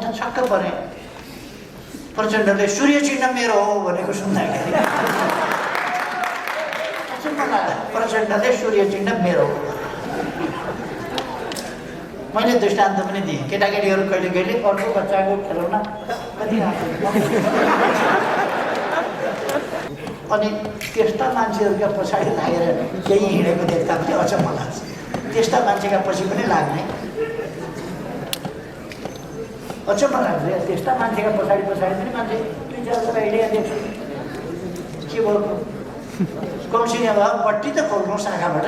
झन् छक्क परे। प्रचण्डले सूर्य चिन्ह मेरो हो भनेको सुन्दाखेरि अचम्म लाग्यो। प्रचण्डले सूर्य चिन्ह मेरो हो। मैले दृष्टान्त पनि दिएँ, केटाकेटीहरू कहिले कहिले अर्को बच्चाको खेलौना कति अनि त्यस्ता मान्छेहरूका पछाडि लागेर केही हिँडेको देख्दा पनि अचम्म लाग्छ। त्यस्ता मान्छेका पछि पनि लाग्ने अचम्म लाग्छ। त्यस्ता मान्छेका पछाडि पनि मान्छे दुई चारजना हिँडेका देख्छु। के भयो कौशिने भयो पट्टी त खोल्नु शाखाबाट।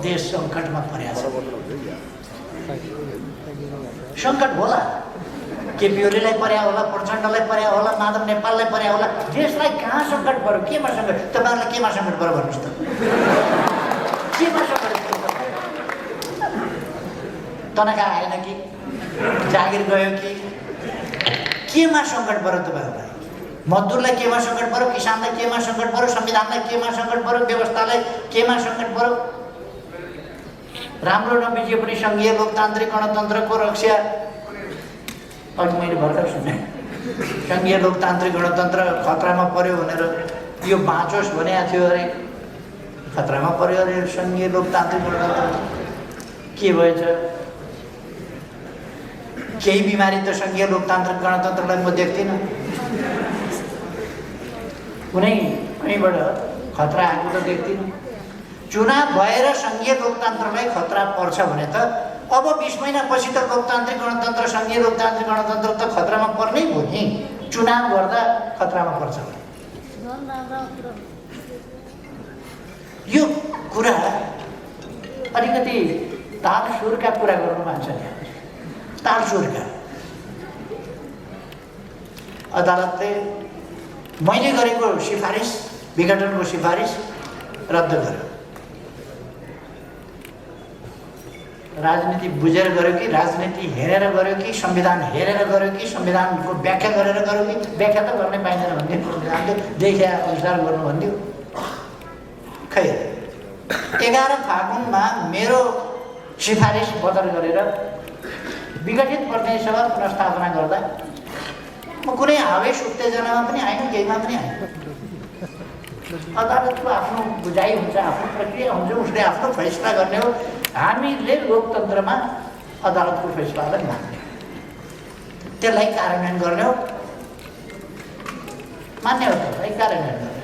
देश सङ्कटमा परेको छ। सङ्कट होला, केपी ओलीलाई पर्या होला, प्रचण्डलाई पर्या होला, माधव नेपाललाई पर्या होला। देशलाई कहाँ सङ्कट पर्यो, केमा सङ्कट? तपाईँहरूलाई केमा सङ्कट पर्यो भन्नुहोस् त? केमा सङ्कट? तनखा आएन कि, जागिर गयो कि, केमा सङ्कट पर्यो तपाईँहरूलाई? मजदुरलाई केमा सङ्कट पर्यो, किसानलाई केमा सङ्कट पर्यो, संविधानलाई केमा सङ्कट पर्यो, व्यवस्थालाई केमा सङ्कट पर्यो? राम्रो नबिजे पनि सङ्घीय लोकतान्त्रिक गणतन्त्रको रक्षा, अघि मैले भर्खर सुने, सङ्घीय लोकतान्त्रिक गणतन्त्र खतरामा पर्यो भनेर यो बाँचोस् भनेको थियो अरे, खतरामा पर्यो अरे सङ्घीय लोकतान्त्रिक गणतन्त्र। के भएछ? केही बिमारी त सङ्घीय लोकतान्त्रिक गणतन्त्रलाई म देख्दिनँ। कहीँबाट खतरा आएको त देख्दिनँ। चुनाव भएर सङ्घीय लोकतन्त्रलाई खतरा पर्छ भने त अब 20 महिनापछि त लोकतान्त्रिक गणतन्त्र, सङ्घीय लोकतान्त्रिक गणतन्त्र त खतरामा पर्नै हो नि। चुनाव गर्दा खतरामा पर्छ। यो कुरा अलिकति तालसुरका कुरा गर्नु मान्छ नि, तालसुरका। अदालतले मैले गरेको सिफारिस, विघटनको सिफारिस रद्द गर्यो। राजनीति बुझेर गर्यो कि राजनीति हेरेर गर्यो कि संविधान हेरेर गर्यो कि संविधानको व्याख्या गरेर गर्यो कि? व्याख्या त गर्नै पाइँदैन भन्थ्यो, संविधानले देखे अनुसार गर्नु भन्थ्यो। खै 11 फागुनमा मेरो सिफारिस बदल गरेर विघटित प्रतिनिधि सभा पुनर्स्थापना गर्दा म कुनै आवेश उत्तेजनामा पनि आएन, केहीमा पनि आएन। अदालतको आफ्नो बुझाइ हुन्छ, आफ्नो प्रक्रिया हुन्छ, उसले आफ्नो फैसला गर्ने हो। हामीले लोकतन्त्रमा अदालतको फैसलालाई मान्ने, त्यसलाई कार्यान्वयन गर्ने हो, मान्ने हो, त्यसलाई कार्यान्वयन गर्ने।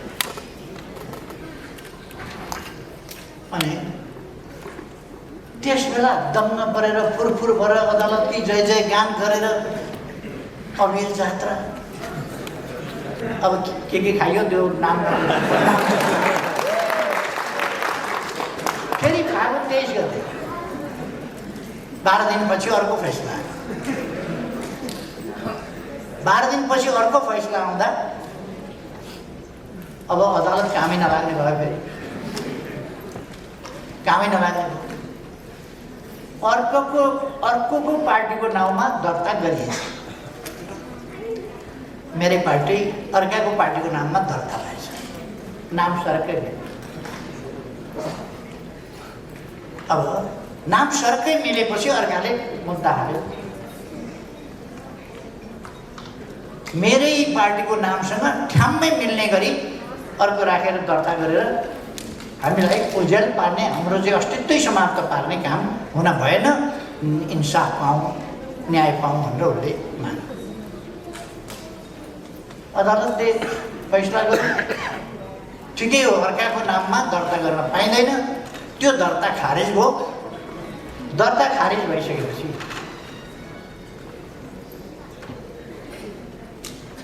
अनि त्यस बेला दङ्ग परेर फुरफुर भएर अदालतकी जय जय गान गरेर अबीर जात्रा। अब के खाइयो त्यो नाम। फेरि फागुन 23 गते 12 दिनपछि अर्को फैसला आयो। 12 दिनपछि अर्को फैसला आउँदा अब अदालत कामै नलाग्ने भयो। फेरि कामै नलाग्ने भयो। अर्को पार्टीको नाउँमा दर्ता गरिएछ। मेरै पार्टी अर्काको पार्टीको नाममा दर्ता भएछ। नाम सरकै मिल्यो। अब नाम सरकै मिलेपछि अर्काले मुद्दा हाल्यो। मेरै पार्टीको नामसँग ठ्याम्मै मिल्ने गरी अर्को राखेर दर्ता गरेर हामीलाई उजेल पार्ने, हाम्रो चाहिँ अस्तित्वै समाप्त पार्ने काम हुन भएन। इन्साफ पाऊँ, न्याय पाऊँ भनेर उसले मान्यो। अदालतले फैसला गर्यो, ठिकै हो, अर्काको नाममा दर्ता गर्न पाइँदैन। त्यो दर्ता खारेज भयो। दर्ता खारेज भइसकेपछि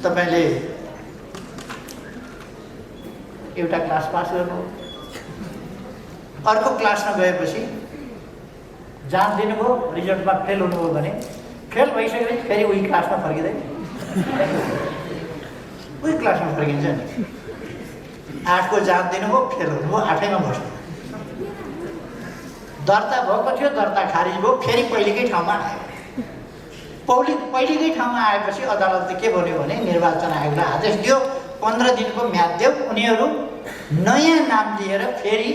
तपाईँले एउटा क्लास पास गर्नु, अर्को क्लासमा गएपछि जाँच दिनुभयो, रिजल्टमा फेल हुनुभयो भने फेल भइसकेपछि फेरि उही क्लासमा फर्किँदैन, उही क्लासमा फर्किन्छ नि। 8को जाँच दिनुभयो, फेल हुनुभयो, 8मा बस्नु। दर्ता भएको थियो, दर्ता खारिज भयो, फेरि पहिलेकै ठाउँमा आयो। पहिलेकै ठाउँमा आएपछि अदालतले के भन्यो भने निर्वाचन आयोगलाई आदेश दियो 15 दिनको म्याद देऊ, उनीहरू नयाँ नाम लिएर फेरि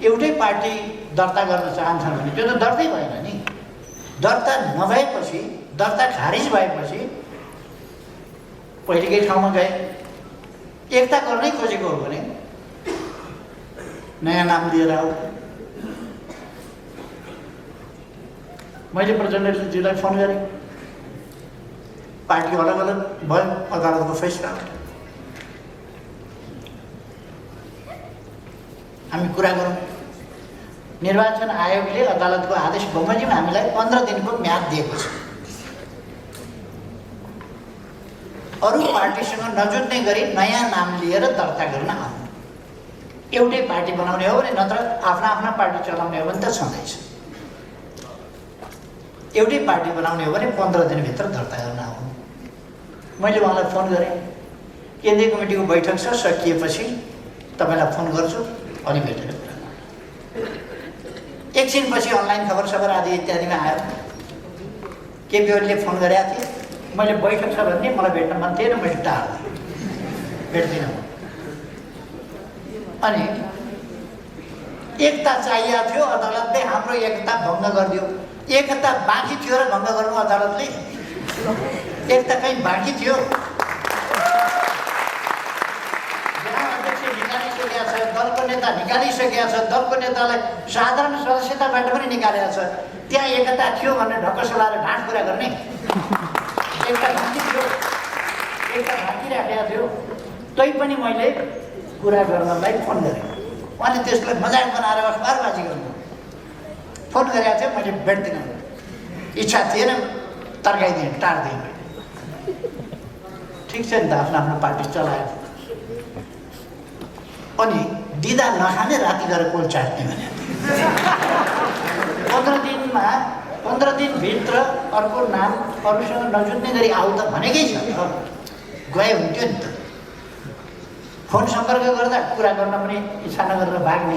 एउटै पार्टी दर्ता गर्न चाहन्छन् भने त्यो त दर्तै भएन नि। दर्ता नभएपछि, दर्ता खारिज भएपछि पहिलेकै ठाउँमा गए। एकता गर्नै खोजेको हो भने नयाँ नाम लिएर आऊ। मैले प्रचण्डजीलाई फोन गरेँ, पार्टी अलग अलग भयो, अदालतको फैसला हामी कुरा गरौँ। निर्वाचन आयोगले अदालतको आदेश बमोजिम हामीलाई 15 दिनको म्याद दिएको छ। अरू पार्टीसँग नजुट्ने गरी नयाँ नाम लिएर दर्ता गर्न आउनु। एउटै पार्टी बनाउने हो भने, नत्र आफ्ना आफ्ना पार्टी चलाउने हो भने त छँदैछ। एउटै पार्टी बनाउने हो भने 15 दिनभित्र दर्ता गर्न आउनु। मैले उहाँलाई फोन गरेँ, केन्द्रीय कमिटीको बैठक छ, सकिएपछि तपाईँलाई फोन गर्छु, अनि भेटेर कुरा गर्नु। एकछिनपछि अनलाइन खबर सबर आदि इत्यादिमा आयो। केपी ओलीले फोन गरेका थिए, मैले बैठक छ भने मलाई भेट्न मन थिएन, मैले टार्दिएँ, भेट्दिनँ। अनि एकता चाहिएको थियो, अदालतले हाम्रो एकता भङ्ग गरिदियो। एकता बाँकी थियो र भङ्ग गर्नु अदालतले? एकता कहीँ बाँकी थियो? अध्यक्ष निकालिसकेका छ, दलको नेता निकालिसकेका छ, दलको नेतालाई साधारण सदस्यताबाट पनि निकालेका छ। त्यहाँ एकता थियो भनेर ढक्क सलाएर ढाँट कुरा गर्ने? एकता बाँकी थियो, एकता बाँकी राखेका थियो। तैपनि मैले कुरा गर्नलाई फोन गरेँ। उहाँले त्यसलाई मजाक बनाएर अखबारबाजी गर्नु फोन गरेका थियो। मैले भेट्दिनँ, इच्छा थिएन, तर्काइदिएँ, टार्दिएँ। ठिक छ नि त, आफ्नो आफ्नो पार्टी चलायो। अनि दिदा नखाने राति गएर कोल चाट्ने भने 15 दिनभित्र अर्को नाम अरूसँग नजुट्ने गरी आऊ त भनेकै छ। गए हुन्थ्यो नि त। फोन सम्पर्क गर्दा कुरा गर्न पनि इच्छा नगरेर भाग्ने।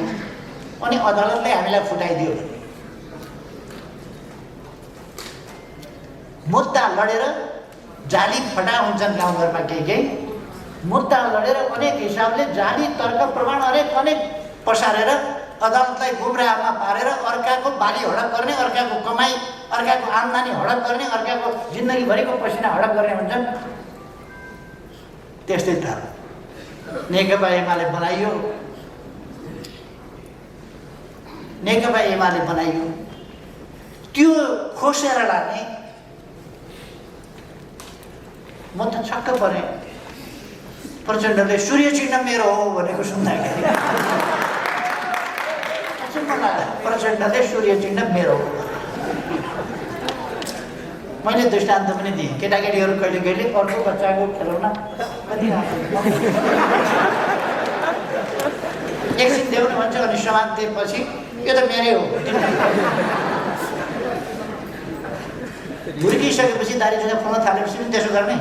अनि अदालतले हामीलाई फुटाइदियो। मुद्दा लडेर जाली फटा हुन्छन् गाउँघरमा, केही मुद्दा लडेर अनेक हिसाबले जाली तर्क प्रमाण अनेक पसारेर अदालतलाई गुमराहमा पारेर अर्काको बाली हडप गर्ने, अर्काको कमाई, अर्काको आम्दानी हडप गर्ने, अर्काको जिन्दगीभरिको पसिना हडप गर्ने हुन्छन्। त्यस्तै त नेकपा एमाले बनाइयो। नेकपा एमाले बनाइयो, त्यो खोसेर लाने। म त छक्क परेँ। प्रचण्डले सूर्य चिन्ह मेरो हो भनेको सुन्दाखेरि प्रचण्डले सूर्य चिन्ह मेरो हो। मैले दृष्टान्त पनि दिएँ, केटाकेटीहरू कहिले कहिले अर्को बच्चाको खेलौना एकछिन देउनु भन्छ, अनि समाज दिएपछि यो त मेरै हो। हुर्किसकेपछि दारी जुदा खुल्न थालेपछि पनि त्यसो गर्ने?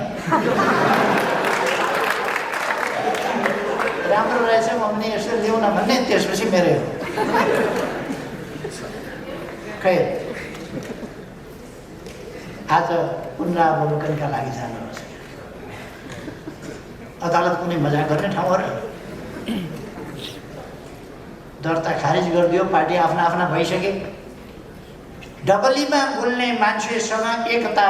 राम्रो रहेछ, म पनि यसो ल्याउन भन्ने, त्यसपछि मेरै हो। खै आज पुनरावलोकनका लागि जानुहोस्। अदालत कुनै मजाक गर्ने ठाउँ हो र? दर्ता खारिज गरिदियो, पार्टी आफ्ना आफ्ना भइसके। डबलीमा बोल्ने मान्छेसँग एकता,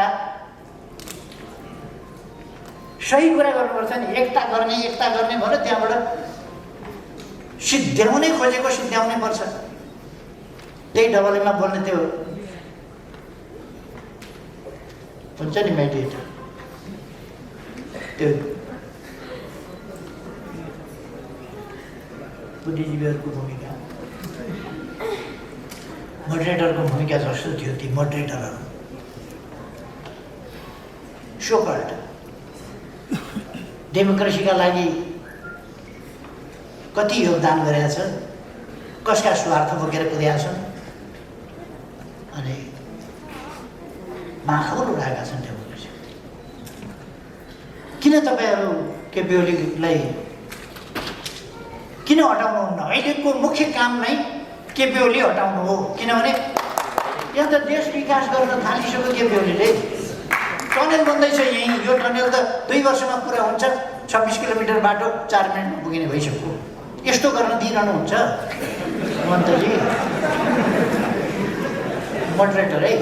सही कुरा गर्नुपर्छ नि। एकता गर्ने भनेर त्यहाँबाट सिद्ध्याउनै खोजेको सिद्ध्याउनै पर्छ। त्यही डबलीमा बोल्ने त्यो हुन्छ नि मेडिएटर, त्यो बुद्धिजीवीहरूको भूमिका, मोडरेटरको भूमिका जस्तो थियो। ती मोडरेटरहरू सोकल्ड डेमोक्रेसीका लागि कति योगदान गरेका छन्, कसका स्वार्थ बोकेर कुदेका छन्, अनि माखौलो लागेका छन् डेमोक्रेसी। किन तपाईँहरू केपी ओलीलाई किन हटाउनुहुन्न? अहिलेको मुख्य काम नै केपी ओली हटाउनु हो। किनभने यहाँ त देश विकास गर्न थालिसक्यो केपी ओलीले। टनेल बन्दैछ यहीँ, यो टनेल त 2 वर्षमा पुरा हुन्छ। 26 किलोमिटर बाटो 4 मिनटमा पुगिने भइसक्यो। यस्तो गर्न दिइरहनुहुन्छ मन्त्रीजी, मोडरेटर है।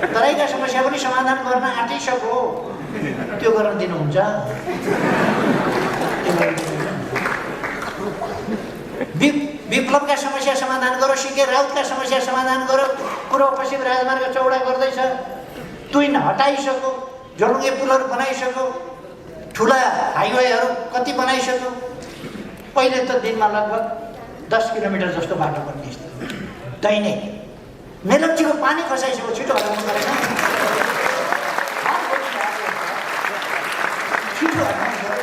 तराईका समस्या पनि समाधान गर्न आँटिसक्यो, त्यो गर्न दिनुहुन्छ? विप्लवका समस्या समाधान गरो, सिके राउतका समस्या समाधान गरो। पूर्व पश्चिम राजमार्ग चौडा गर्दैछ, तुइन हटाइसक्यो, झोलुङ्गे पुलहरू बनाइसक्यो, ठुला हाइवेहरू कति बनाइसक्यो। पहिले त दिनमा लगभग 10 किलोमिटर जस्तो बाटो बन्ने स्थिति, दैनिक। मेलम्चीको पानी खसाइसक्यो, छिटो हटाउनु परेन, छिटो हटाउनु पर्यो।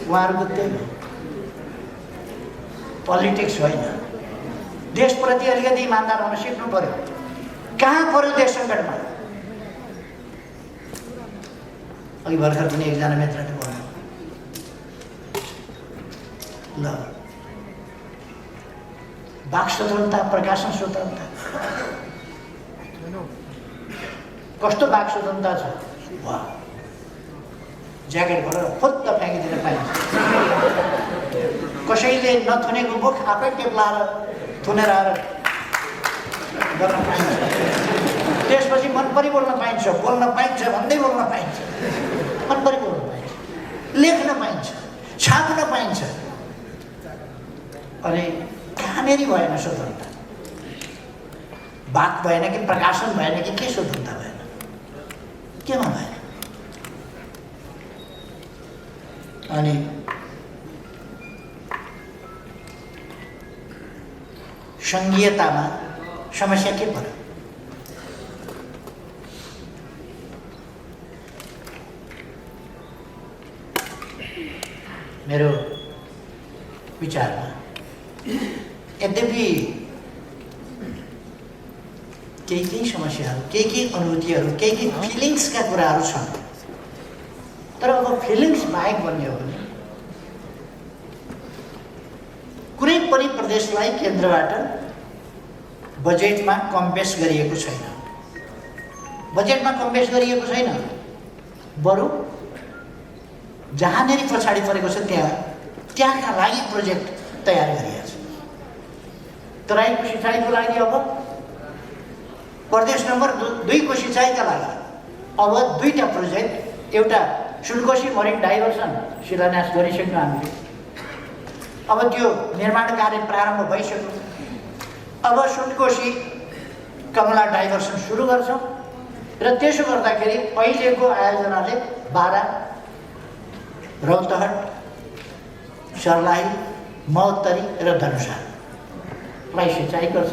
उहाँहरूको त्यही पोलिटिक्स होइन। देशप्रति अलिकति इमान्दार हुन सिक्नु पर्यो। कहाँ पर्यो देश सङ्कटमा? अघि भर्खर पनि एकजना मित्रले भन्नु, ल वाक स्वतन्त्रता, प्रकाशन स्वतन्त्रता, कस्तो वाक स्वतन्त्रता छ? वाह, ज्याकेट भरेर फुत्त फ्याँकिदिन पाइन्छ। कसैले नथुनेको मुख आफै टेप लाएर थुनेर आएर गर्न पाइन्छ। त्यसपछि मनपरी बोल्न पाइन्छ, बोल्न पाइन्छ भन्दै बोल्न पाइन्छ, मनपरी बोल्न पाइन्छ, लेख्न पाइन्छ, छाप्न पाइन्छ। अनि कहाँनेरि भएन स्वतन्त्रता? वाक भएन कि प्रकाशन भएन कि के स्वतन्त्रता भएन? केमा भएन? अनि सङ्घीयतामा समस्या के पर्यो? मेरो विचारमा यद्यपि केही समस्याहरू, केही अनुभूतिहरू, केही फिलिङ्सका कुराहरू छन्। तर अब फिलिङ्स बाहेक भन्ने हो भने कुनै पनि प्रदेशलाई केन्द्रबाट बजेटमा कम बेस गरिएको छैन। बजेटमा कम बेस गरिएको छैन, बरु जहाँनेरि पछाडि परेको छ त्यहाँका लागि प्रोजेक्ट तयार गरिएको छ। तराईको सिँचाइको लागि अब प्रदेश नम्बर 2 को सिँचाइका लागि अब 2टा प्रोजेक्ट, एउटा सुनकोशी मरिन डाइभर्सन शिलान्यास गरिसक्यौँ हामीले। अब त्यो निर्माण कार्य प्रारम्भ भइसक्यो। अब सुनकोशी कमला डाइभर्सन सुरु गर्छौँ र त्यसो गर्दाखेरि अहिलेको आयोजनाले बारा, रौतहट, सर्लाही, महोत्तरी र धनुषालाई सिँचाइ गर्छ।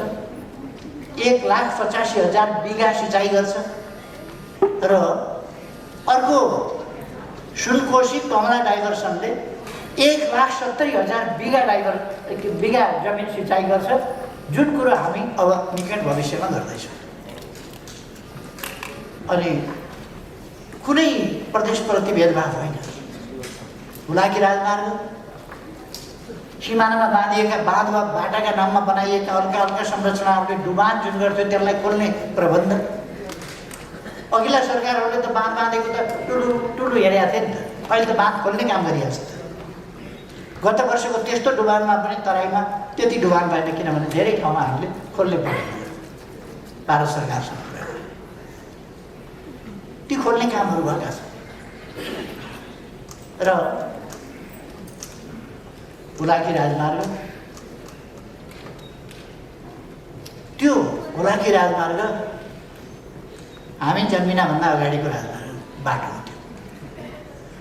1,85,000 बिघा सिँचाइ गर्छ र अर्को सुनकोशी कमला डाइभर्सनले 1,70,000 बिघा जमिन सिँचाइ गर्छ, जुन कुरो हामी अब निकट भविष्यमा गर्दैछौँ। अनि कुनै प्रदेशप्रति भेदभाव होइन। हुलाकी राजमार्ग, सिमानामा बाँधिएका बाँध वा बाटाका नाममा बनाइएका हल्का संरचनाहरूले डुबान जुन गर्थ्यो त्यसलाई खोल्ने प्रबन्ध। अघिल्ला सरकारहरूले त बाँध बाँधेको त टुलु हेरेका थिए नि त, अहिले त बाँध खोल्ने काम गरिरहेको छ। गत वर्षको त्यस्तो डुबानमा पनि तराईमा त्यति डुबान भएन, किनभने धेरै ठाउँमा हामीले खोल्ने पऱ्यो भारत सरकारसँग। ती खोल्ने कामहरू भएका छन्। र हुलाकी राजमार्ग, त्यो हुलाकी राजमार्ग हामी जन्मिनभन्दा अगाडिको राजमार्ग बाटो हो।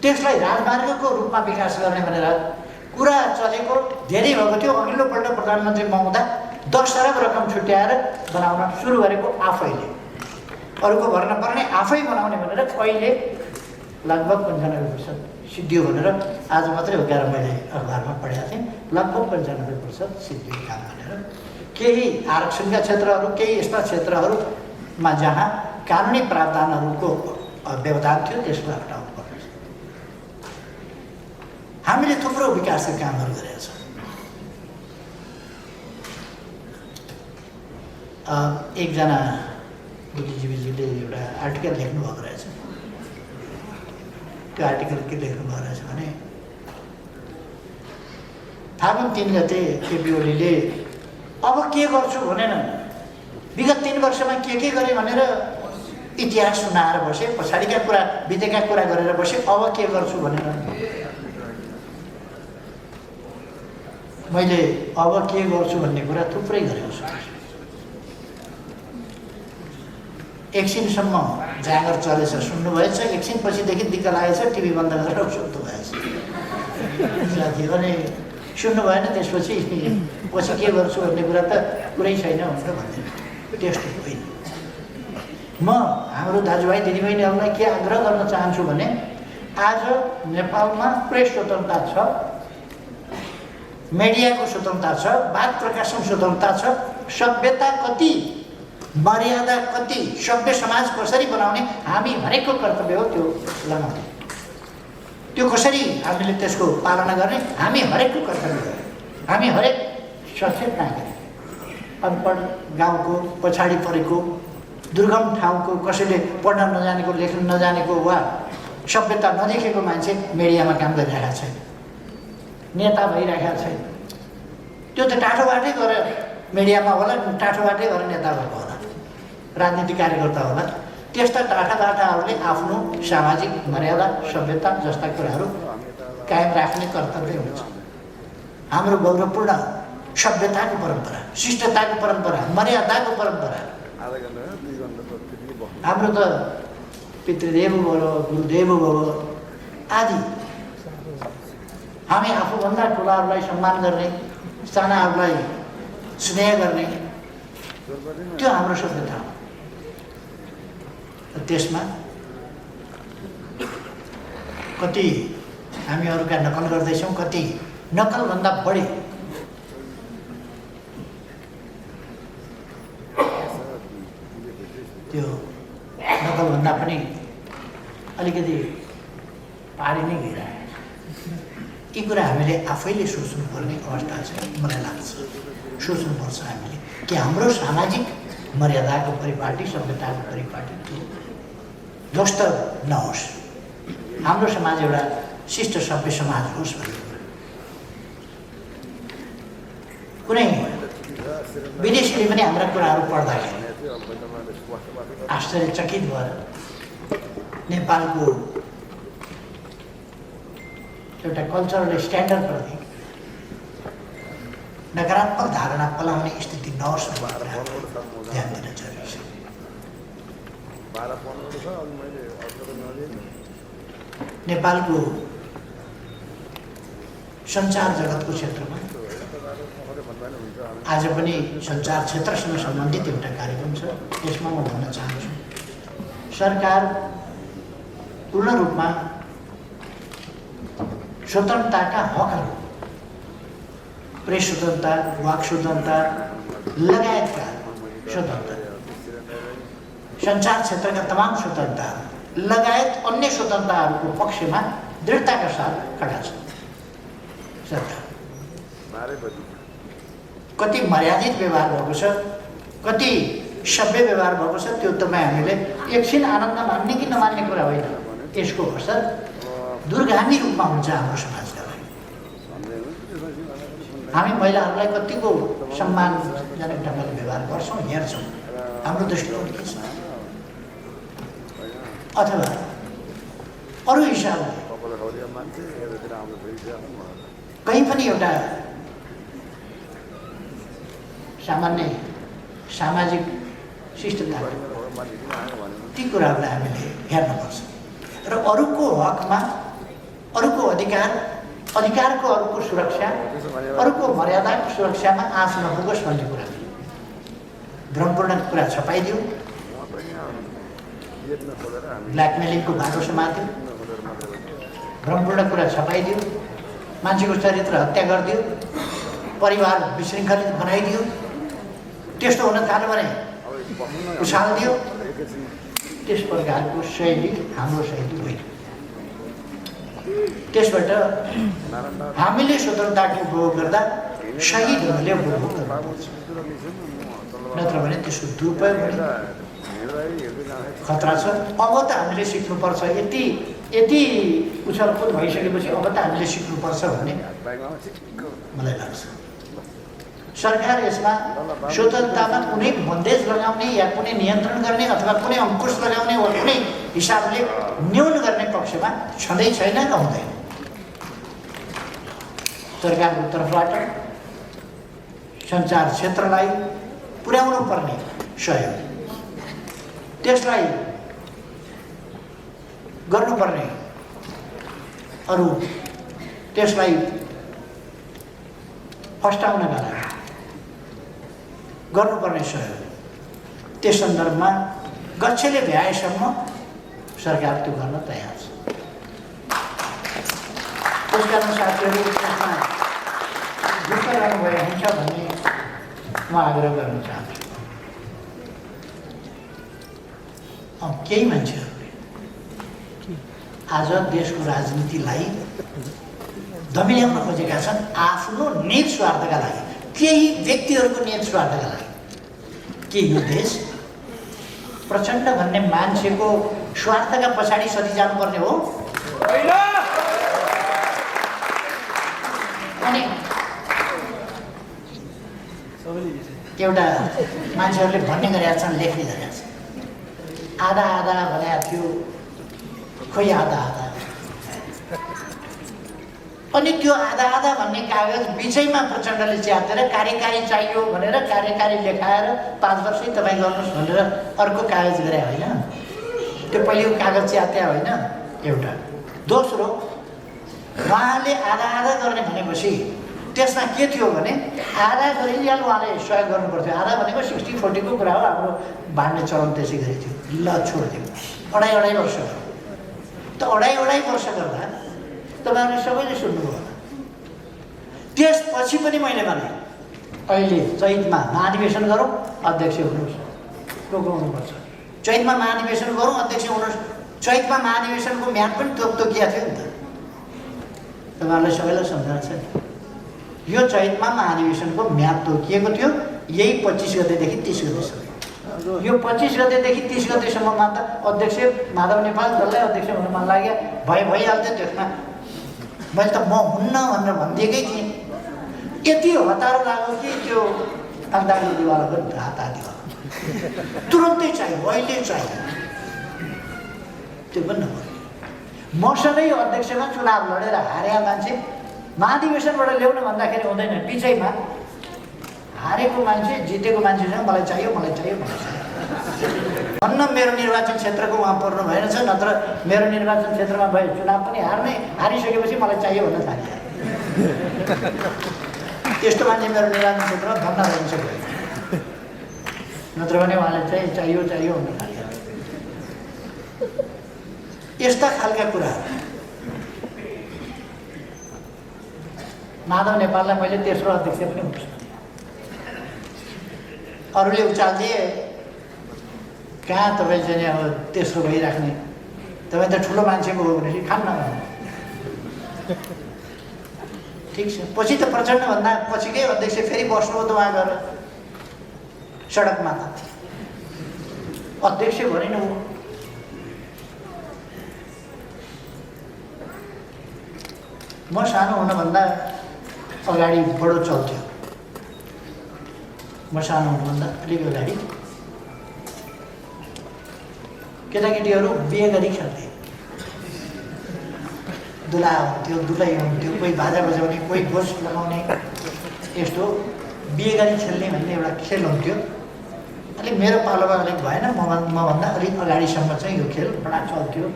त्यसलाई राजमार्गको रूपमा विकास गर्ने भनेर कुरा चलेको धेरै भएको थियो। अघिल्लोपल्ट प्रधानमन्त्री महोदय 10 अरब रकम छुट्याएर बनाउन सुरु गरेको आफैले, अरूको भर नपर्ने आफै बनाउने भनेर अहिले लगभग 95% सिद्धियो भनेर आज मात्रै हो, कारण मैले अखबारमा पढेको थिएँ। लगभग 95% सिद्धियो काम भनेर। केही आरक्षणका क्षेत्रहरू, केही यस्ता क्षेत्रहरूमा जहाँ कानुनी प्रावधानहरूको व्यवधान थियो त्यसलाई हटाउनु पर्छ। हामीले थुप्रो विकासका कामहरू गरेका छौँ। एकजना बुद्धिजीवीले एउटा आर्टिकल लेख्नु भएको रहेछ। त्यो आर्टिकल के लेख्नु भएको रहेछ भने फागुन 3 गते केपी ओलीले अब के गर्छु भनेन, विगत 3 वर्षमा के गरे भनेर इतिहास सुनाएर बसे, पछाडिका कुरा बितेका कुरा गरेर बसे, अब के गर्छु भनेर। मैले अब के गर्छु भन्ने कुरा थुप्रै गरेको छु। एकछिनसम्म जाँगर चलेछ, सुन्नुभएछ, एकछिन पछिदेखि दिक्क लागेछ, टिभी बन्द गरेर सुत्नु भएछ साथी। अनि सुन्नु भएन, त्यसपछि पछि के गर्छु भन्ने कुरा त कुरै छैन भनेर भन्दैन। त्यस्तो होइन। म हाम्रो दाजुभाइ दिदीबहिनीहरूलाई के आग्रह गर्न चाहन्छु भने आज नेपालमा प्रेस स्वतन्त्रता छ, मिडियाको स्वतन्त्रता छ, वाद प्रकाशन स्वतन्त्रता छ, सभ्यता कति, मर्यादा कति, सभ्य समाज कसरी बनाउने हामी हरेकको कर्तव्य हो त्यो लगाउने। त्यो कसरी हामीले त्यसको पालना गर्ने हामी हरेकको कर्तव्य हो। हामी हरेक सचेत नागरिक, अनपढ गाउँको पछाडि परेको दुर्गम ठाउँको कसैले पढ्न नजानेको लेख्न नजानेको वा सभ्यता नदेखेको मान्छे मिडियामा काम गरिरहेको छैन, नेता भइरहेको छैन। त्यो त टाठोबाटै गरेर मिडियामा होला, टाठोबाटै गरेर नेता भएको होला, राजनीतिक कार्यकर्ता होला। त्यस्ता टाठाबाटाहरूले आफ्नो सामाजिक मर्यादा सभ्यता जस्ता कुराहरू कायम राख्ने कर्तव्य हुन्छ। हाम्रो गौरवपूर्ण सभ्यताको परम्परा, शिष्टताको परम्परा, मर्यादाको परम्परा, हाम्रो त पितृदेव भव गुरुदेव भव आदि। हामी आफूभन्दा ठुलाहरूलाई सम्मान गर्ने, सानाहरूलाई स्नेह गर्ने, त्यो हाम्रो सभ्यता हो। त्यसमा कति हामी अरूका नकल गर्दैछौँ, कति नकलभन्दा बढी त्यो नकलभन्दा पनि अलिकति पारी नै गइरहेको छ। यी कुरा हामीले आफैले सोच्नुपर्ने अवस्था छ, मलाई लाग्छ। सोच्नुपर्छ हामीले कि हाम्रो सामाजिक मर्यादाको परिपाटी, सभ्यताको परिपाटी ध्वस्त नहोस्, हाम्रो समाज एउटा शिष्ट सभ्य समाज होस् भन्ने कुरा। कुनै विदेशीले पनि हाम्रा कुराहरू पढ्दाखेरि आश्चर्यचकित भएर नेपालको एउटा कल्चरल स्ट्यान्डर्डप्रति नकारात्मक धारणा पलाउने स्थिति नहोस् भन्ने कुरा ध्यान दिन जरुरी छ। नेपालको सञ्चार जगतको क्षेत्रमा आज पनि सञ्चार क्षेत्रसँग सम्बन्धित एउटा कार्यक्रम छ। त्यसमा म भन्न चाहन्छु सरकार पूर्ण रूपमा स्वतन्त्रताका हकहरू, प्रेस स्वतन्त्रता, वाक स्वतन्त्रता लगायतका स्वतन्त्रता, सञ्चार क्षेत्रका तमाम स्वतन्त्रता लगायत अन्य स्वतन्त्रताहरूको पक्षमा दृढताका साथ खडा छ। सरकार कति मर्यादित व्यवहार भएको छ, कति सभ्य व्यवहार भएको छ, त्यो तपाईँ हामीले एकछिन आनन्द मान्ने कि नमान्ने कुरा होइन। यसको असर दूरगामी रूपमा हुन्छ हाम्रो समाजका लागि। हामी महिलाहरूलाई कतिको सम्मानजनक ढङ्गले व्यवहार गर्छौँ, हेर्छौँ, हाम्रो दृष्टिकोण के छ? अथवा अरू हिसाबले कहीँ पनि एउटा सामान्य सामाजिक शिष्टता, ती कुराहरूलाई हामीले हेर्नुपर्छ र अरूको हकमा, अरूको अधिकारको अरूको सुरक्षा, अरूको मर्यादाको सुरक्षामा आँच नपुगोस् भन्ने कुरा, भ्रमपूर्ण कुरा छपाइदियो, ब्ल्याकमेलिङको बाटो समात्यो, भ्रमपूर्ण कुरा छपाइदियो, मान्छेको चरित्र हत्या गरिदियो, परिवार विशृङ्खलित बनाइदियो, त्यस्तो हुन थाल्यो भने उछालिदियो। त्यस प्रकारको शैली हाम्रो शैली होइन। त्यसबाट हामीले स्वतन्त्रताको उपभोग गर्दा सही ढङ्गले उपभोग गर्नुपर्छ, नत्र भने त्यसको दुरुपयोग हुने खतरा छ। अब त हामीले सिक्नुपर्छ, यति उछलकुद भइसकेपछि अब त हामीले सिक्नुपर्छ भन्ने मलाई लाग्छ। सरकार यसमा स्वतन्त्रतामा कुनै बन्देज लगाउने या कुनै नियन्त्रण गर्ने अथवा कुनै अङ्कुश लगाउने वा कुनै हिसाबले न्यून गर्ने पक्षमा छँदै छैन र हुँदैन। सरकारको तर्फबाट सञ्चार क्षेत्रलाई पुर्याउनु पर्ने सहयोग, त्यसलाई गर्नुपर्ने अरू त्यसलाई फस्टाउनका लागि गर्नुपर्ने सहयोग, त्यस सन्दर्भमा गच्छले भ्याएसम्म सरकार त्यो गर्न तयार छ। त्यसकारण साथीहरू त्यसमा ढुक्क रहनुभएको हुन्छ भन्ने म आग्रह गर्न चाहन्छु। केही मान्छेहरूले आज देशको राजनीतिलाई धमिल्याउन खोजेका छन् आफ्नो निज स्वार्थका लागि, केही व्यक्तिहरूको निज स्वार्थका लागि। के यो देश प्रचण्ड भन्ने मान्छेको स्वार्थका पछाडि सधैँ जानुपर्ने हो? अनि एउटा मान्छेहरूले भन्ने गरेका छन्, लेख्ने गरेका छन्, आधा आधा भनेको थियो, खोइ आधा आधा। अनि त्यो आधा आधा भन्ने कागज बिचैमा प्रचण्डले च्यातेर कार्यकारी चाहियो भनेर कार्यकारी लेखाएर 5 वर्षै तपाईँ गर्नुहोस् भनेर अर्को कागज गरे होइन। त्यो पहिलेको कागज च्यात्या होइन एउटा। दोस्रो, उहाँले आधा आधा गर्ने भनेपछि त्यसमा के थियो भने आधा गरिहाल उहाँले सहयोग गर्नुपर्थ्यो। आधा भनेको 60-40 को कुरा हो, हाम्रो बाँड्ने चलन त्यसै गरी थियो। ल छोडिदियो, अढाई वर्ष गर्यो। त अढाई वर्ष गर्दा तपाईँहरूले सबैले सुन्नुभयो होला। त्यसपछि पनि मैले भने अहिले चैतमा महाधिवेशन गरौँ, अध्यक्ष हुनुहोस्, को हुनुपर्छ। चैतमा महाधिवेशन गरौँ, अध्यक्ष हुनुहोस्। चैतमा महाधिवेशनको म्याद पनि तोकिया थियो नि त। तपाईँहरूलाई सबैलाई सम्झना छ नि, यो चैतमा महाधिवेशनको म्याद तोकिएको थियो यही 25 गतेदेखि 30 गतेसम्म। यो 25 गतेदेखि 30 गतेसम्ममा त अध्यक्ष माधव नेपाल जसलाई अध्यक्ष हुन मन लाग्यो भइहाल्थ्यो। त्यसमा मैले त म हुन्न भनेर भनिदिएकै थिएँ। यति हतारो लाग्यो कि त्यो अङ्गाली दिवालाको हात दियो, तुरन्तै चाहियो, अहिले चाहियो। त्यो पनि नभयो। मसँगै अध्यक्षमा चुनाव लडेर हारेका मान्छे महाधिवेशनबाट ल्याउन भन्दाखेरि हुँदैन। बिचैमा हारेको मान्छे जितेको मान्छेसँग मलाई चाहियो भन्न मेरो निर्वाचन क्षेत्रको उहाँ पर्नु भएन छ। नत्र मेरो निर्वाचन क्षेत्रमा भए चुनाव पनि हारिसकेपछि मलाई चाहियो भन्न थाल्यो। त्यस्तो मान्छे मेरो निर्वाचन क्षेत्रमा भन्न भइन्छ, नत्र भने उहाँले चाहियो भन्न थाल्यो। यस्ता खालका कुराहरू माधव नेपाललाई मैले तेस्रो अध्यक्ष पनि हुन्छ। अरूले उचालिदिए कहाँ तपाईँ चाहिँ अब तेस्रो भइराख्ने, तपाईँ त ठुलो मान्छेको हो भनेपछि खान्न। ठिक छ, पछि त प्रचण्डभन्दा पछिकै अध्यक्ष फेरि बस्नुभयो त उहाँ गएर सडकमा त अध्यक्ष भनिनु हो। म सानो हुनुभन्दा अगाडि बडो चल्थ्यो। म सानो हुनुभन्दा अलिक अगाडि केटाकेटीहरू बिहे गरी खेल्थे। दुला हुन्थ्यो, दुलै हुन्थ्यो, कोही बाजा बजाउने, कोही घोष लगाउने, यस्तो बिहे गरी खेल्ने भन्ने एउटा खेल हुन्थ्यो। अलिक मेरो पालोमा अलिक भएन, मभन्दा अलिक अगाडिसम्म चाहिँ यो खेल बडा चल्थ्यो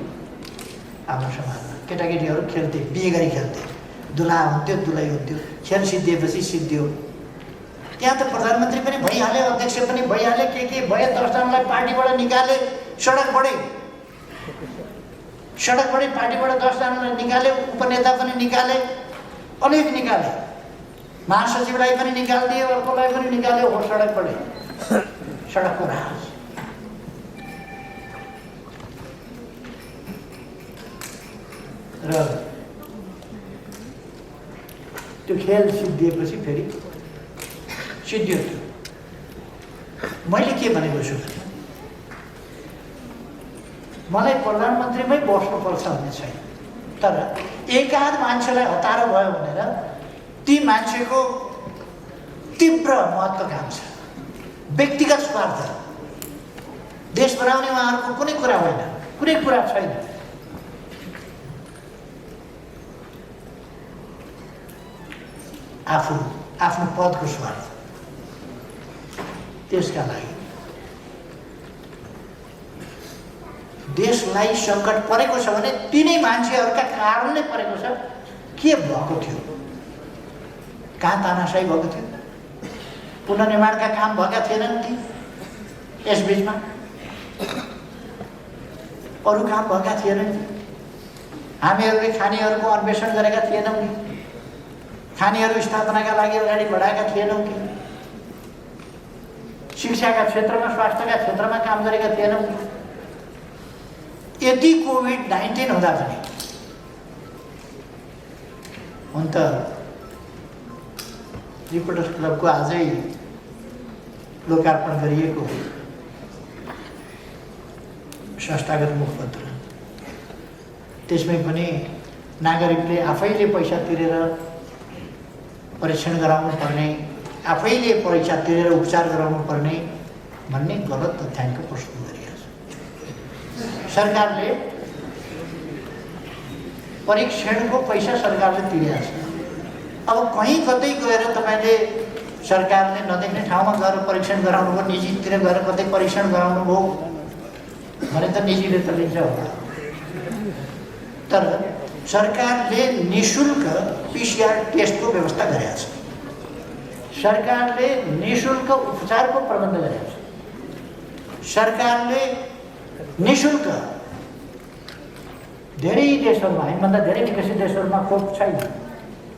हाम्रो समाजमा। केटाकेटीहरू खेल्थे, बिहे गरी खेल्थे, दुला हुन्थ्यो, दुलै हुन्थ्यो। खेल सिद्धिएपछि सिद्धियो। त्यहाँ त प्रधानमन्त्री पनि भइहाले, अध्यक्ष पनि भइहाले, के भयो। 10 जनालाई पार्टीबाट निकाले, सडकबाटै पार्टीबाट 10 जनालाई निकाले, उपनेता पनि निकाले, अनेक निकाले, महासचिवलाई पनि निकालिदिए, अर्कोलाई पनि निकाले। हो सडकबाटै, सडकको राज। र त्यो खेल सिद्धिएपछि फेरि सिद्धियो। मैले के भनेको छु भने मलाई प्रधानमन्त्रीमै बस्नुपर्छ भन्ने छैन, तर एकाध मान्छेलाई हतारो भयो भनेर ती मान्छेको तीव्र महत्त्वाकांक्षा, व्यक्तिगत स्वार्थ, देश बनाउने उहाँहरूको कुनै कुरा होइन, कुनै कुरा छैन। आफ्नो पदको स्वार्थ, त्यसका लागि देशलाई सङ्कट परेको छ भने तिनै मान्छेहरूका कारण नै परेको छ। के भएको थियो? कहाँ तानाशाही भएको थियो? पुनर्निर्माणका काम भएका थिएनन् ती यसबिचमा? अरू काम भएका थिएनन्? हामीहरूले खानीहरूको अन्वेषण गरेका थिएनौँ कि? खानीहरू स्थापनाका लागि अगाडि बढाएका थिएनौँ कि? शिक्षाका क्षेत्रमा, स्वास्थ्यका क्षेत्रमा काम गरेका थिएनौँ कि? यदि कोभिड-19 हुँदा पनि हुन त रिपोर्टर्स क्लबको आजै लोकार्पण गरिएको संस्थागत मुखपत्र, त्यसमै पनि नागरिकले आफैले पैसा तिरेर परीक्षण गराउनु पर्ने, आफैले पैसा तिरेर उपचार गराउनु पर्ने भन्ने गलत तथ्याङ्क प्रस्तुत गरिएको छ। सरकारले परीक्षणको पैसा सरकारले तिरेको छ। अब कहीँ कतै गएर तपाईँले सरकारले नदेख्ने ठाउँमा गएर परीक्षण गराउनु भयो, निजीतिर गएर कतै परीक्षण गराउनु भयो भने त निजीले त लिन्छ होला। तर सरकारले निःशुल्क पिसिआर टेस्टको व्यवस्था गरेको छ। सरकारले निःशुल्क उपचारको प्रबन्ध गरेको छ। सरकारले निःशुल्क धेरै देशहरूमा, हामीभन्दा धेरै विकसित देशहरूमा खोप छैन,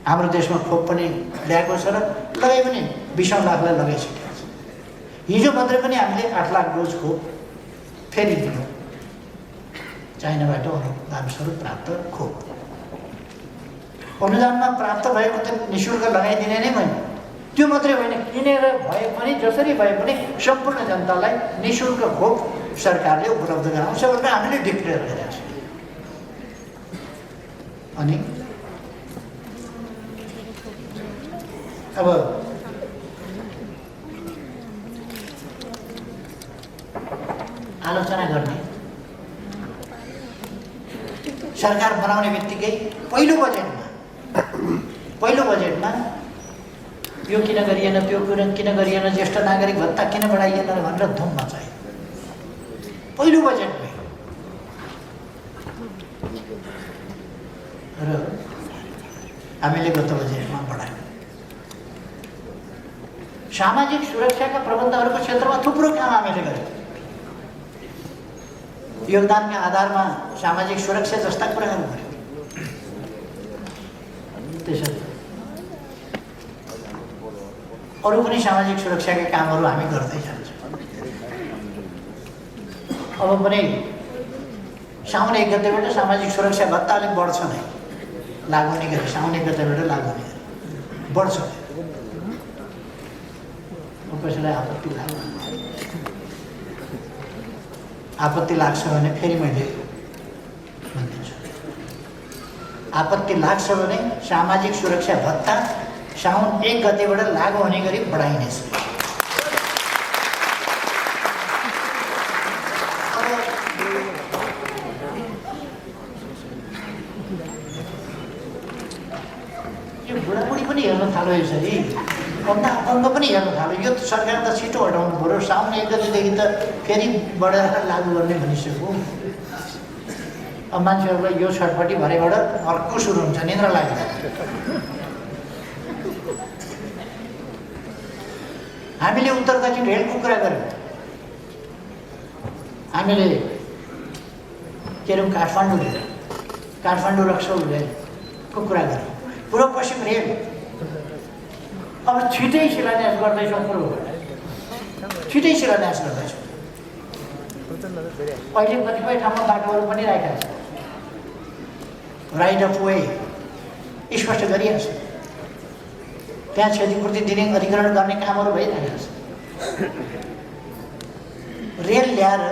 हाम्रो देशमा खोप पनि ल्याएको छ र लगाइ पनि 20 लाखलाई लगाइसकेको छ। हिजो मात्रै पनि हामीले 8 लाख डोज खोप फेरि दियौँ, चाइनाबाट अनुदान स्वरूप प्राप्त खोप। अनुदानमा प्राप्त भएको त निःशुल्क लगाइदिने नै मैले, त्यो मात्रै होइन, किनेर भए पनि जसरी भए पनि सम्पूर्ण जनतालाई निःशुल्क खोप सरकारले उपलब्ध गराउँछ भनेर हामीले डिक्लेयर गरेका छौँ। अनि अब आलोचना गर्ने, सरकार बनाउने बित्तिकै पहिलो बजेटमा यो किन गरिएन, त्यो किन गरिएन, ज्येष्ठ नागरिक भत्ता किन बढाइएन भनेर धुम मचायो पहिलो बजेटमै। र हामीले गत बजेटमा बढायौँ। सामाजिक सुरक्षाका प्रबन्धहरूको क्षेत्रमा थुप्रो काम हामीले गर्यौँ। योगदानका आधारमा सामाजिक सुरक्षा जस्ता कुराहरू गर्यौँ। त्यसरी अरू पनि सामाजिक सुरक्षाका कामहरू हामी गर्दै जान्छौँ। अब पनि साउन 1 गतेबाट सामाजिक सुरक्षा भत्ता अलिक बढ्छ नै, लागु नै गरे, साउन 1 गतेबाट लागु नै गरे, बढ्छ। कसैलाई आपत्ति लाग्छ भने फेरि मैले भनिदिन्छु, आपत्ति लाग्छ भने सामाजिक सुरक्षा भत्ता साउन 1 गतेबाट लागु हुने गरी बढाइनेछ। यो बुढाबुढी पनि हेर्न थाल्यो, यसरी अन्ध पनि हेर्न थाल्यो। यो सरकार त छिटो हटाउनु पऱ्यो, साउन 1 गतेदेखि त फेरि बढाएर लागु गर्ने भनिसक्यो। अब मान्छेहरूलाई यो छटपट्टि भरेबाट अर्को सुरु हुन्छ, निद्रा लाग्छ। हामीले उत्तर दक्षिण रेलको कुरा गऱ्यौँ, हामीले के अरे काठमाडौँ रक्सौल रेलको कुरा गऱ्यौँ, पूर्व पश्चिम रेल अब छिटै शिलान्यास गर्दैछौँ, छिटै शिलान्यास गर्दैछौँ। अहिले कतिपय ठाउँमा बाटोहरू पनि राखेका छन्, राइट अफ वे स्पष्ट गरिएको छ। त्यहाँ क्षतिपूर्ति दिने अधिग्रहण गर्ने कामहरू भइरहेको छ। रेल ल्याएर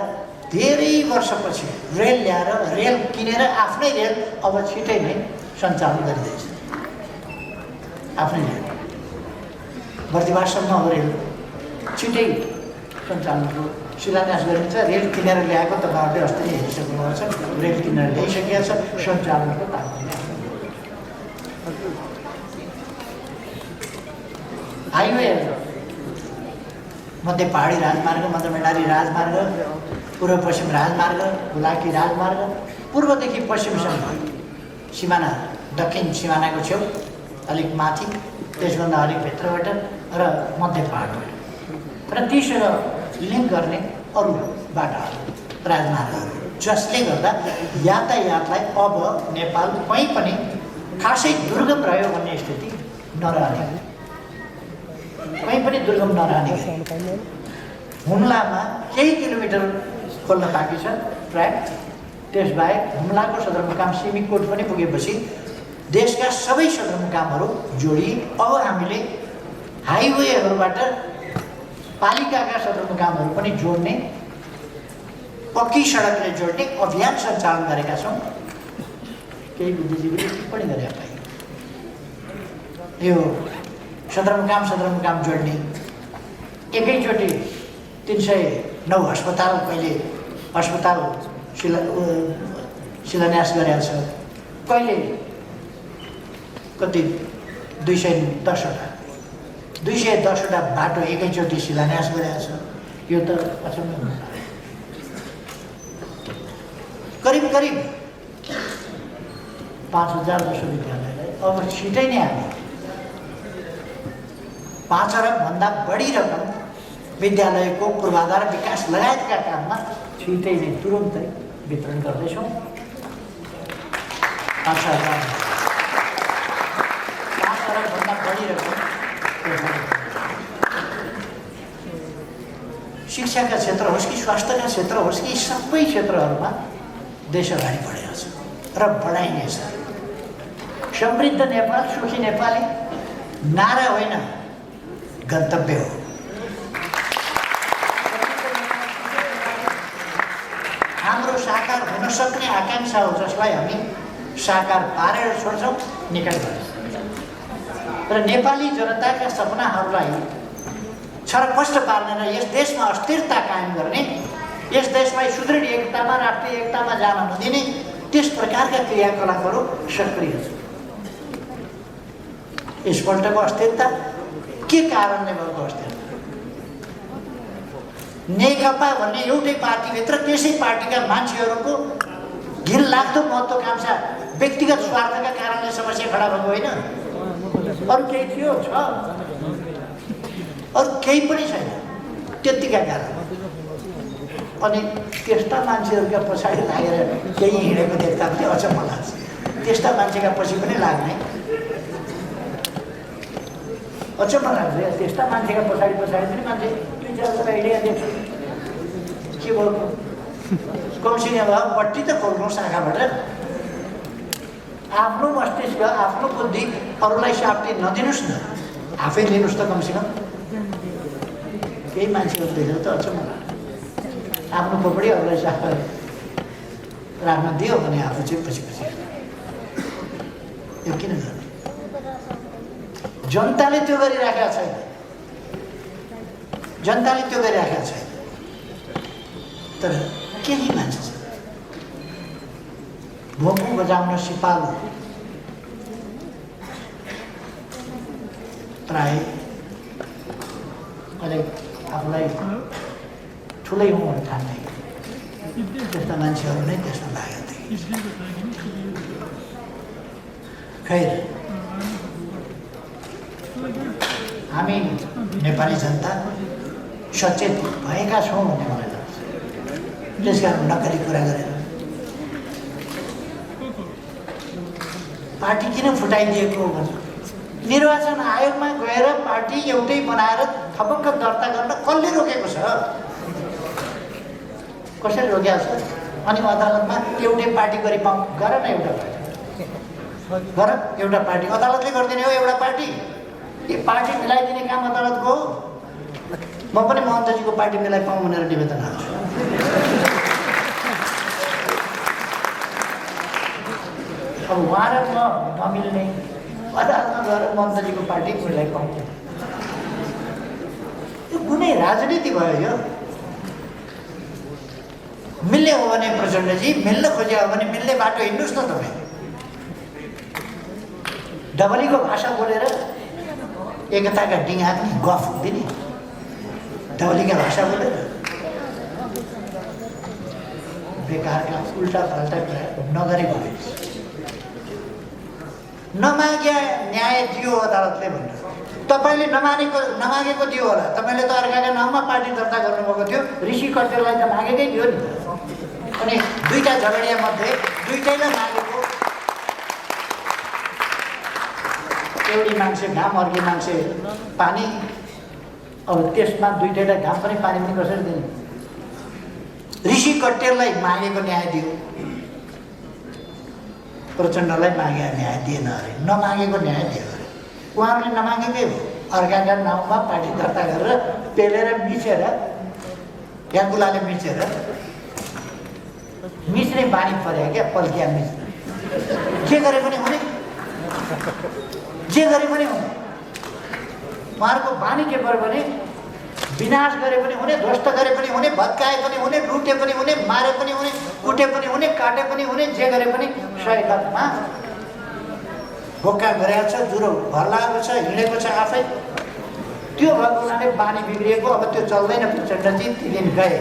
धेरै वर्षपछि रेल ल्याएर रेल किनेर आफ्नै रेल अब छिटै नै सञ्चालन गरिँदैछ। आफ्नै रेल बर्दिवाससम्म अब रेल छिटै सञ्चालनको शिलान्यास गरिन्छ। रेल किनेर ल्याएको तपाईँहरूले अस्ति नै हेरिसक्नुभएको छ। रेल किनेर ल्याइसकेको छ, सञ्चालनको काम हाइवे मध्य पहाडी राजमार्ग, मध्य मेडारी राजमार्ग, पूर्व पश्चिम राजमार्ग, हुलाकी राजमार्ग, पूर्वदेखि पश्चिमसम्म सिमाना, दक्षिण सिमानाको छेउ अलिक माथि, त्यसभन्दा अलिक भित्रबाट र मध्य पहाडबाट र तीसँग लिङ्क गर्ने अरू बाटाहरू, राजमार्गहरू, जसले गर्दा यातायातलाई अब नेपाल कहीँ पनि खासै दुर्गम रह्यो भन्ने स्थिति नरहने, कहीँ पनि दुर्गम नरहने। हुम्लामा केही किलोमिटर खोल्न बाँकी छ ट्र्याक। त्यसबाहेक हुम्लाको सदरमुकाम सिमिकोट पनि पुगेपछि देशका सबै सदरमुकामहरू जोडिए। अब हामीले हाइवेहरूबाट पालिकाका सदरमुकामहरू पनि जोड्ने, पक्की सडकले जोड्ने अभियान सञ्चालन गरेका छौँ। केही बुद्धिजीवीले टिप्पणी गरे पाइयो यो सदरमुकाम जोड्ने एकैचोटि 309 अस्पताल कहिले अस्पताल शिलान्यास गरेका छ, कहिले कति 210वटा बाटो एकैचोटि शिलान्यास गरेका छ। यो त अचम्म हुन्छ। करिब 5000 जसो विद्यालयलाई अब छिटै नै हामी 5 अरबभन्दा बढी रकम विद्यालयको पूर्वाधार विकास लगायतका काममा छिटै नै तुरुन्तै वितरण गर्दैछौँ। 5 अरबभन्दा बढी रकम शिक्षाका क्षेत्र होस् कि स्वास्थ्यका क्षेत्र होस् कि सबै क्षेत्रहरूमा देश अगाडि बढेको छ र बढाइनेछ। समृद्ध नेपाल, सुखी नेपाली नारा होइन, गन्तव्य हो। हाम्रो साकार हुन सक्ने आकाङ्क्षा हो, जसलाई हामी साकार पारेर छोड्छौँ, निकट गर्छौँ र नेपाली जनताका सपनाहरूलाई छरपष्ट पार्ने र यस देशमा अस्थिरता कायम गर्ने, यस देशलाई सुदृढ एकतामा, राष्ट्रिय एकतामा जान नदिने त्यस प्रकारका क्रियाकलापहरू सक्रिय छ। यसपल्टको अस्थिरता के कारणले भएको अस्थिरता? नेकपा भन्ने एउटै पार्टीभित्र त्यसै पार्टीका मान्छेहरूको घिनलाग्दो महत्त्वाकांक्षा, व्यक्तिगत स्वार्थका कारणले समस्या खडा भएको होइन। अरू केही थियो? छ। अरू केही पनि छैन, त्यत्तिका कारण। अनि त्यस्ता मान्छेहरूका पछाडि लागेर केही हिँडेको देख्दा पनि अचम्म लाग्छ। त्यस्ता मान्छेका पछि पनि लाग्ने अचम्म लाग्छ। त्यस्ता मान्छेका पछाडि पनि मान्छे 2-4 हिँडेका देख्छु। के भयो? कौन्सिने भयो, पट्टी त खोल्नु शाखाबाट। आफ्नो मस्तिष्क, आफ्नो बुद्धि अरूलाई साप्ती नदिनुहोस् न, आफै लिनुहोस् त कमसेकम। केही मान्छेहरू देखेर त अचम्म लाग्छ। आफ्नो खोपडी अरूलाई साफ राख्न दियो भने आफू चाहिँ पछि यो किन गर्ने? जनताले त्यो गरिराखेका छैन, जनताले त्यो गरिराखेका छैन। तर केही मान्छे छ भोकु बजाउन सिपालु, प्राय अलिक आफूलाई ठुलै हुँ भन्ने ठान्ने त्यस्ता मान्छेहरू नै त्यसमा लागेका थिए। खैर, हामी नेपाली जनता सचेत भएका छौँ भन्ने मलाई लाग्छ। त्यसकारण नक्कली कुरा गरेर पार्टी किन फुटाइदिएको हो भने निर्वाचन आयोगमा गएर पार्टी एउटै बनाएर थपक्क दर्ता गर्न कसले रोकेको छ? कसरी रोकेको छ? अनि अदालतमा एउटै पार्टी गरी गर न, एउटा पार्टी गर, एउटा पार्टी। अदालतले गरिदिने हो एउटा पार्टी। यो पार्टी मिलाइदिने काम अदालतको हो। म पनि महन्तजीको पार्टी मिलाइ पाऊँ भनेर निवेदन हाल्छु। अब उहाँ र म नमिल्ने, अदालतमा गएर महन्तजीको पार्टी मिलाइ पाऊँ, यो कुनै राजनीति भयो? यो मिल्ने हो भने प्रचण्डजी मिल्न खोजे हो भने मिल्ने बाटो हिँड्नुहोस् न तपाईँ। डबलीको भाषा बोलेर एकताका डिङा पनि गफ दिने, डबलीका भाषा बोलेर बेकारका उल्टा फाल्टा कुरा नगरेको भए। नमाग्या न्याय दियो अदालतले भनेर तपाईँले नमागेको दियो होला। तपाईँले त अर्काका नाममा पार्टी दर्ता गर्नुभएको थियो, ऋषि कटेललाई त मागेकै थियो नि। अनि दुईटा झगडिया मध्ये दुईटैलाई मागेको, एउटी मान्छे घाम अर्की मान्छे पानी। अब त्यसमा दुईटैलाई घाम पनि पानी पनि कसरी दिने? ऋषि कटेललाई मागेको न्याय दियो, प्रचण्डलाई मागेको न्याय दिएन अरे, नमागेको न्याय दियो अरे। उहाँहरूले नमागेकै हो, अर्काका नाउँमा पार्टी दर्ता गरेर पेलेर मिचेर या गुलाले मिचेर मिच्ने बानी पर्यो क्या, पल्किया मिच्ने। जे गरे पनि हुने, जे गरे पनि हुने। उहाँहरूको बानी के पर्यो भने विनाश गरे पनि हुने, ध्वस्त गरे पनि हुने, भत्काए पनि हुने, लुटे पनि हुने, मारे पनि हुने, कुटे पनि हुने, काटे पनि हुने, जे गरे पनि सही गतमा भोक्का गरेको छ, जुरो भर लागेको छ, हिँडेको छ आफै। त्यो भएको हुनाले बानी बिग्रिएको, अब त्यो चल्दैन। प्रचण्डजी ती दिन गए।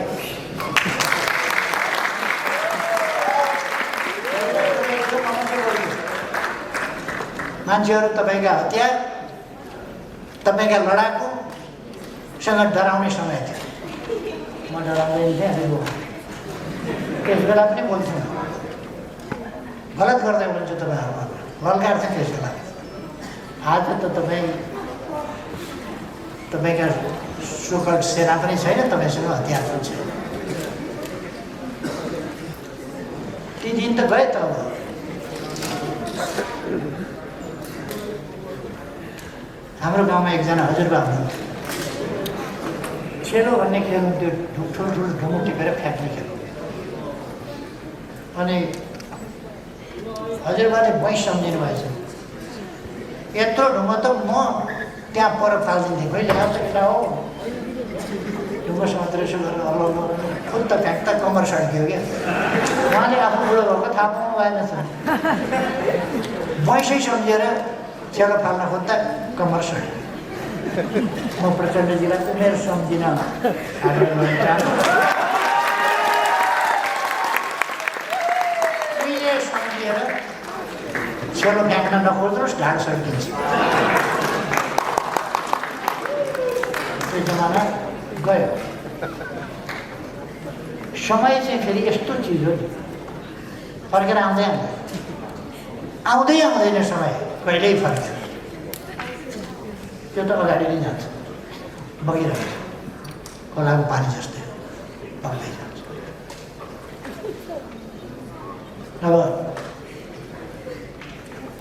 मान्छेहरू तपाईँका हतियार, तपाईँका लडाकुसँग डराउने समय थियो। म डराउँदैन थिएँ, अनि त्यस बेला पनि बोल्थेँ, गलत गर्दै हुनुहुन्छ तपाईँहरू, लल्कार्थेँ त्यस बेला। आज त तपाईँका सुकट सेना पनि छैन, तपाईँसँग हतियार पनि छैन। ती दिन त गए त। अब हाम्रो गाउँमा एकजना हजुरबा हुनुहुन्थ्यो, खेलो भन्ने खेल हुन्थ्यो, ठुल्ठुलो ढुङ्गो टिपेर फ्याँक्ने खेल। अनि हजुरबाले भैँस सम्झिनु भएछ। यत्रो ढुङ्गो त म त्यहाँ पर फालिदिन्थेँ, खोइ ल्याउँछ केटा हो। ढुङ्गो समातेर यसो गरेर अल्लो फुत्त फ्याँक्दा कम्मर सड्कियो क्या। उहाँले आफू बुढो भएको थाहा पाउनु भएन छ। भैँसै सम्झेर छेलो फाल्न खोज्दा कम्मर सड्यो। म प्रचण्डजीलाई उमेर सम्झिन सम्झिएर छेलो फ्याँक्न नखोज्नुहोस्, ढाड सड्किन्छ। त्यो जमाना गयो। समय चाहिँ फेरि यस्तो चिज हो नि, फर्केर आउँदैन समय, कहिल्यै फर्क्छ। त्यो त अगाडि नै जान्छ, बगिरहेको छ, खोलाको पानी जस्तै बग्दै जान्छ। अब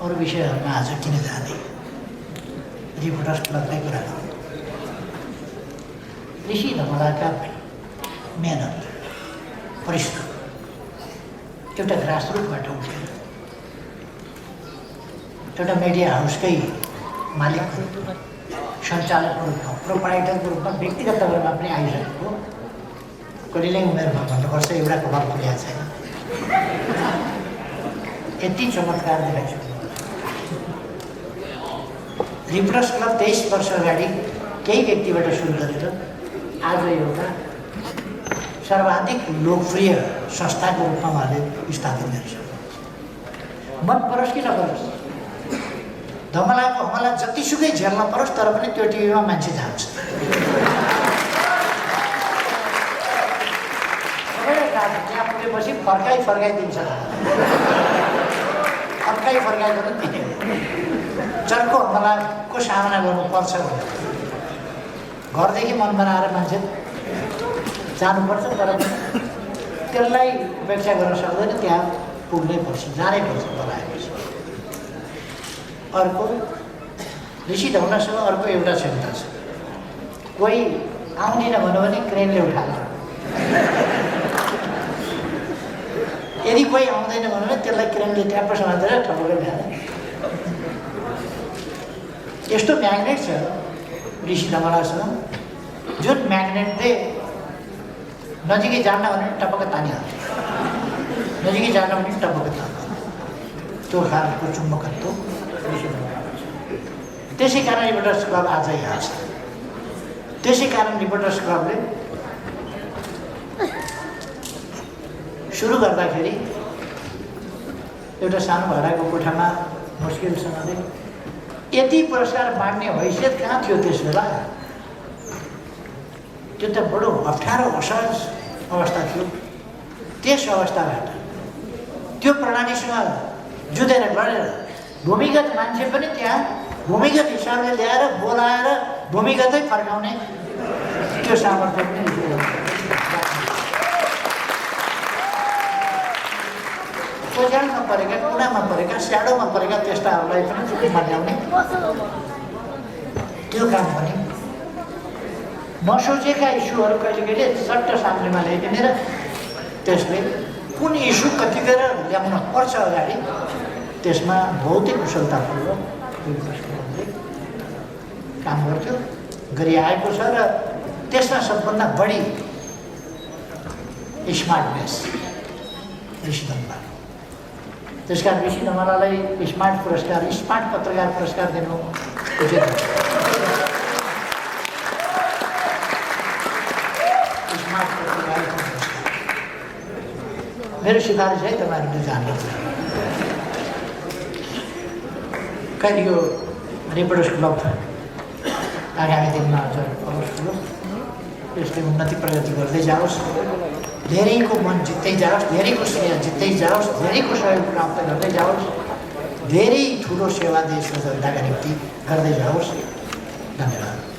अरू विषयहरूमा आज किन जाने, रिपोर्टर्स क्लबकै कुरा गर्नु। ऋषि धमलाका मेहनत, परिश्रम एउटा ग्रासरुटबाट उठेर एउटा मिडिया हाउसकै मालिक, सञ्चालकको रूपमा, प्रोप्राइटरको रूपमा, व्यक्तिगत तवरमा पनि आइसकेको, कहिल्यै उमेरमा भन्नुपर्छ एउटा कपाल पुगेको छैन। यति चमत्कार देखाइसक्नु। रिपोर्टर्स क्लब 23 वर्ष अगाडि केही व्यक्तिबाट सुरु गरेर आज एउटा सर्वाधिक लोकप्रिय संस्थाको रूपमा उहाँले स्थापित गरिसक्नु। मन परोस् कि नपरोस्, धमलाको हमला जतिसुकै झेल्न परोस्, तर पनि त्यो टिभीमा मान्छे जान्छ। त्यहाँ पुगेपछि फर्काइदिन्छ, फर्काइदिनु दिने चर्को हमलाको सामना गर्नुपर्छ भने घरदेखि मन बनाएर मान्छे जानुपर्छ, तर त्यसलाई उपेक्षा गर्न सक्दैन, त्यहाँ पुग्नै पर्छ, जानै पर्छ, बनाएपछि। अर्को ऋषि धौलासँग अर्को एउटा क्षमता छ, कोही आउँदैन भन्यो भने क्रेनले उठाल्छ, यदि कोही आउँदैन भन्यो भने त्यसलाई क्रेनले ट्याप्प समातेर ठपक्कै ल्याएर यस्तो म्याग्नेट छ ऋषि धमलासँग, जुन म्याग्नेटले नजिकै जान्न भने टपक्क तानिहाल्छ, नजिकै जान्न भने टपक्क तान्छ। त्यो खालको चुम्बकत्व ऋषि धमलामा छ। त्यसै कारण रिपोर्टर्स क्लब आज यहाँ छ। त्यसै कारण रिपोर्टर्स क्लबले सुरु गर्दाखेरि एउटा सानो भाडाको कोठामा मुस्किलसँगले यति पुरस्कार बाँड्ने हैसियत कहाँ थियो त्यस बेला? त्यो त बडो अप्ठ्यारो असहज अवस्था थियो। त्यस अवस्थाबाट त्यो प्रणालीसँग जुधेर गढेर भूमिगत मान्छे पनि त्यहाँ भूमिगत हिसाबले ल्याएर बोलाएर भूमिगतै फर्काउने त्यो सामर्थ्य पनि ओझ्यालमा परेका, कुनामा परेका, स्याडोमा परेका त्यस्ताहरूलाई पनि चुपमा ल्याउने त्यो काम पनि नसोचेका इस्युहरू कहिले कहिले चट्ट सामनेमा ल्याइदिने र त्यसले कुन इस्यु कतिखेर ल्याउन पर्छ अगाडि त्यसमा भौतिक कुशलतापूर्वक काम गर्थ्यो, गरिआएको छ र त्यसमा सबभन्दा बढी स्मार्टनेस ऋषि धमला। त्यसकारण ऋषि धमलालाई स्मार्ट पुरस्कार, स्मार्ट पत्रकार पुरस्कार दिनु उचित हो। स्मार्ट पत्रकार पुरस्कार मेरो सिफारिस है, तपाईँहरूले जान्नुहुन्छ। कहिले यो रिपोर्टर्स क्लब आगामी दिनमा अझ अवश्य ठुलो यसले उन्नति प्रगति गर्दै जाओस्, धेरैको मन जित्दै जाओस्, धेरैको श्रेय जित्दै जाओस्, धेरैको सहयोग प्राप्त गर्दै जाओस्, धेरै ठुलो सेवा देशको जनताका निम्ति गर्दै जाओस्। धन्यवाद।